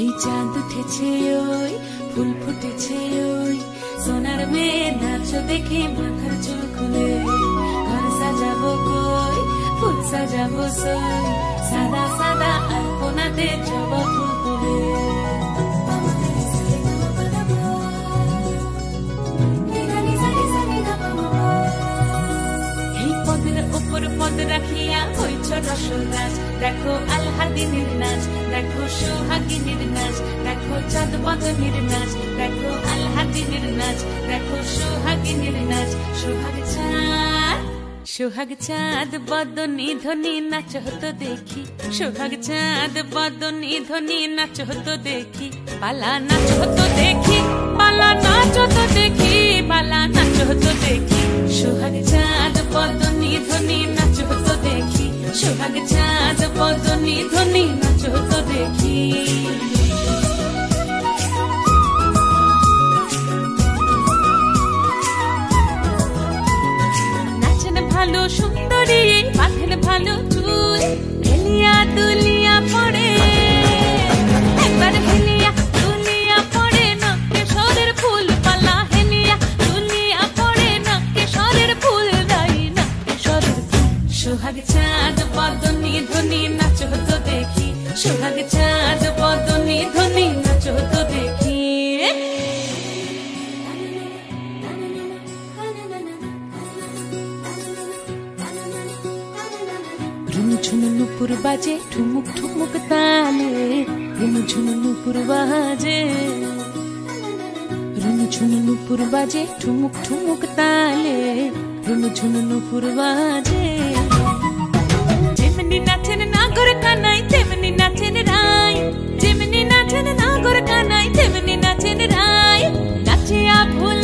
এই চাঁদ উঠেছে ওই ফুল ফুটেছে ওই সোনার মেয়ে নাচ দেখে মাথার চুল খুলে ঘর সাজাবো কই ফুল সাজাবো সই সাদা সাদা আলপনাতে জবা ফুল তুলে এই পদের উপর পদ রাখিয়া হইছ রসরাজ দেখো আলহাদিনের নাচ দেখো সোহাগিনীর নাচ দেখো চাঁদ বদনের নাচ দেখো আলহাদিনের নাচ দেখো সোহাগিনীর নাচ সোহাগ চাঁদ বদনী ধ্বনি নাচ হতো দেখি সোহাগ চাঁদ বদনী ধ্বনি নাচ হতো দেখি পালা নাচ হতো দেখি পালা নাচ হতো দেখি পালা নাচ হতো দেখি সোহাগ চাঁদ বদনী ধ্বনি নাচ হতো দেখি সোহাগ চাঁদ বদনী ধ্বনি নাচ হতো দেখি ভালো সুন্দরী বাঁধেন ভালো চুল হেলিয়া দুলিয়া পড়ে একবার হেলিয়া দুলিয়া পড়ে না কেশরের ফুল পালা হেলিয়া দুলিয়া পড়ে না কেশরের ফুল দাই না কেশরের ফুল সোহাগ চাঁদ বদনী ধ্বনি নাচ হতো দেখি সোহাগ চাঁদ বদনী ধ্বনি নাচ হতো দেখি ঝুনু নুপুর বাজে ঠুমুক ঠুমুক তালে ঝুনু নুপুর বাজে ঝুনু নুপুর বাজে ঠুমুক ঠুমুক তালে ঝুনু নুপুর বাজে যেমনি নাচেন নাগর কানাই তেমনি নাচেন রাই যেমনি নাচেন নাগর কানাই তেমনি নাচেন রাই নাচিয়া ভুল